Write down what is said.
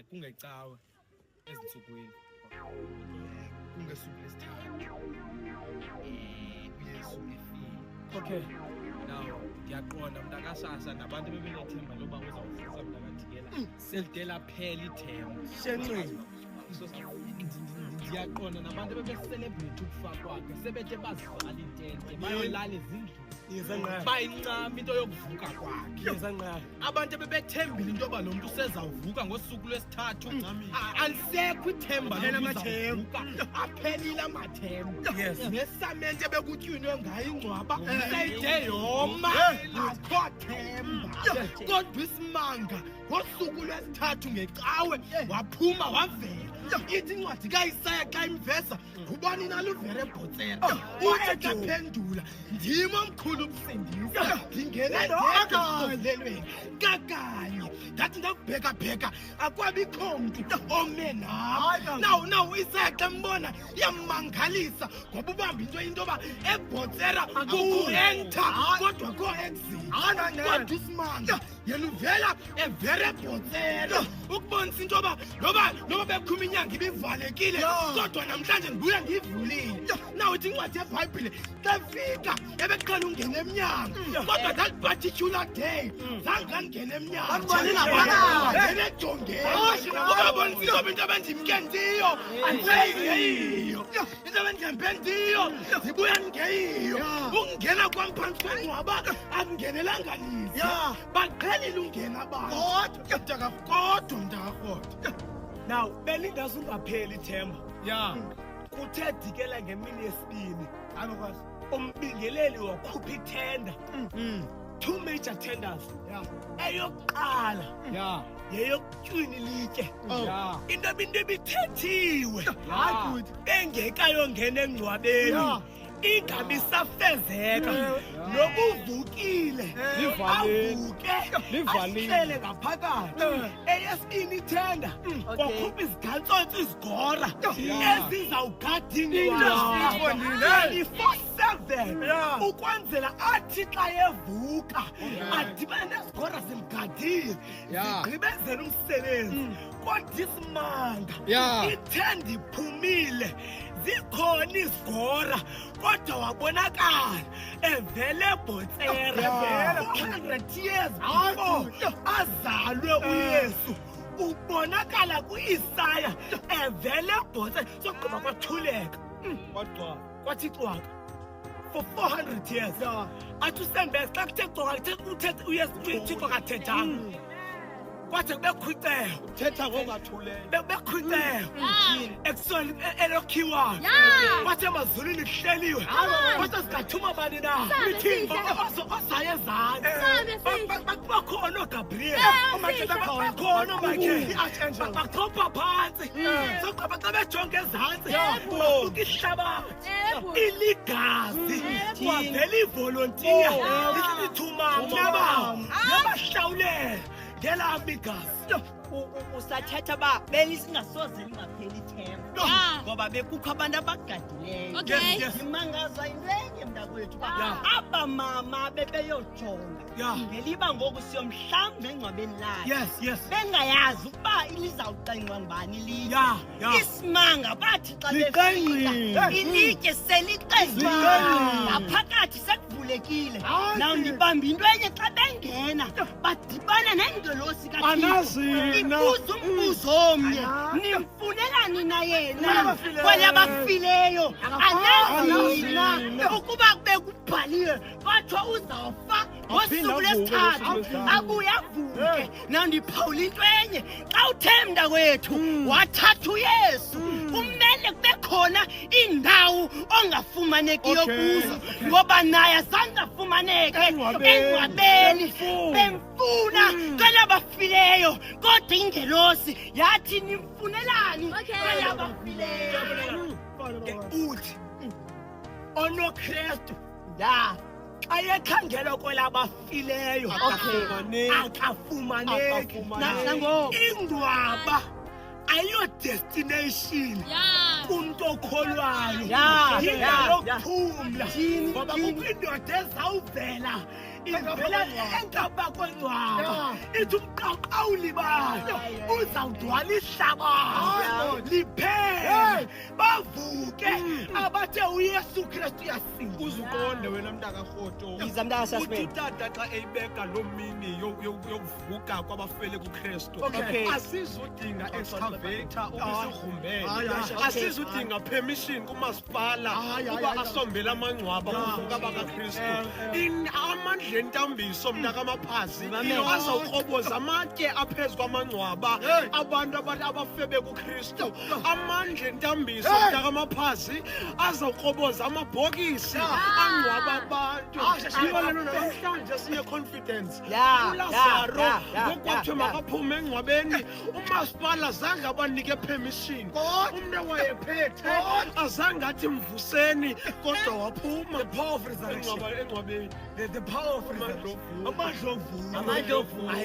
kungecawe ezinsukwini kungesuku lesithathu uyesu efile. Okay. Now ngiyaqonda mntakashasha nabantu bebenethemba loba uzawufisa mntakathikela selidela phela ithemba. Shenxeni. Ngiyaqonda nabantu bebecelebrate ukufa kwakhe sebethe bazivala intente bayolala ezindlini bayincama into yokuvuka kwakhe. Abantu bebethembile into yoba lo muntu usezawuvuka ngosuku lwesithathu alisekho ithemba lokuvuka aphelile amathemba nesamente ebekutyinwe ngayo ingcwaba sayide yoma akho themba. Kodwa isimanga ngosuku lwesithathu ngecawe waphuma wavela. Ithi incwadi kaIsaya xa imveza ubani naluvere ebhotsera uthi aphendula ndimo omkhulu ubusindisa ngingene ngegalelweni kakanye ngathi ndakubheka akwabikho mntu ome nawo. Nawu Isaya xa mbona yammangalisa ngoba ubamba into yoba ebhotsera ku-enter kodwa ko-exit. Kodwa isimanga yena uvela evere ebhotsera ukubonisa into yoba noba bekhuma inyanga ibivalekile kodwa namhlanje ngibuya ngiyivulile. Nawu ithi incwadi yeBhayibhile xa fika ebeqala ungena emnyango kodwa that particular day zange angene emnyango ngene ejongeni ukabonisa into into abendimke ndiyo andiyiyo into abendihembe ndiyo zibuya ngeyiyo ukungena kwam phantsi kwengcwaba akungenelanga lize baqhelile ungena abantu kodwa mntakarhoda. Now belingaze ungapheli ithemba. Kuthe dikela ngemini yesibini umbingeleli wakhupha ithenda. 2 major tenders. Eyokuqala yeyokutywini litye. Into ebithethiwe engekayongena engcwabeni ingabisafezeka nokuvukile avuke ahlele ngaphakathi. Eyesibini ithenda kwakhupha izigantsotsi izigora ezizawugadingwa 24/7 ukwenzela athi xa evuka adibane nezigora zimgadile zigqibezela umsebenzi. Kodwa isimanga ithenda iphumile zikhona izigora kodwa wabonakala evele ebhotsera 100 years before azalwe uYesu. Ubonakala kuIsaya evele ebhotsera sogqiba kwathuleka kodwa kwathi cwaka for 400 years. Athi uSembeza xa kuthe cwaka uYesu uThixo kathethanga kwathi bekhwicela uthetha ngokuthuleka bekhwicela eksoni elokhiwa kwathi emazulwini kuhleliwe kwathi sikathuma bani na mithingi osaye ezantsi bakhona uGabriel bakhona uMichael bakhopha phansi soqaba xa bejonge ezantsi babuka ihlabathi iligazi kwavela ivolontiya lisithuma mnaba yabahlawulela ngela bigazi. Usathetha ba belisingasoze lingapheli ithemba ngoba bekukho abantu abagadileyo. Imangaza inenye mntakwethu aba mama bebeyojonga ngeliba ngoku siyomhlamba engcwabeni lakhe bengayazi ukuba ilizawuqengqwa ngubani liye. Isimanga bathi xa befika ilitye seliqengqiwe ngaphakathi sekuvulekile. Naw ndibamba into enye xa bengena badibana nengelosi kaThixo ibuza umbuzo omnye nimfunelani na yena kwale abafileyo anazina ukuba bekubhaliwe bathiwa uzawufa ngosuku lesithathu abuye avuke. Naw ndiphawula into enye xa uthemda kwethu wathatha uYesu kumele kube khona indawo ongafumanekiyo kuzo ngoba naye azange afumaneke engcwabeni bemfuna kwale abafileyo kodwa ingelosi yathi nimfunelani kwale abafileyo. Uthi onoKristu xa ekhangela kwele abafileyo akafumaneki. Ingcwaba ayo destination kumntu okholwayo yindawo yokuphumla ngoba kukho indoda ezawuvela ivela engaba kwengcwaba ithi umqaqo awulibala uzawudwala ihlabathi liphele bavuke abathe uYesu Kristu uyasinda. Uzuqonde wena mntakarhoto uthi utata xa eyibeka lo mini yokuvuka kwabafele kuKristu asizudinga excavator ubisirhumbele asizudinga permission kumasipala uba asombele amangcwaba kuvuka bakaKristu amandla entambiso mntakamaphazi azawukroboza amatye aphezu kwamangcwaba abantu abafebe kuKristu amandla entambiso mntakamaphazi azawukroboza amabhokisi angcwaba abantu namhlanje sine-confidence uLazaro ngokwakhe makaphume engcwabeni umasipala zange abanike permission umntu owayephethe azange athi mvuseni kodwa waphuma engcwabeni The power of resurrection. Amandla ovuka.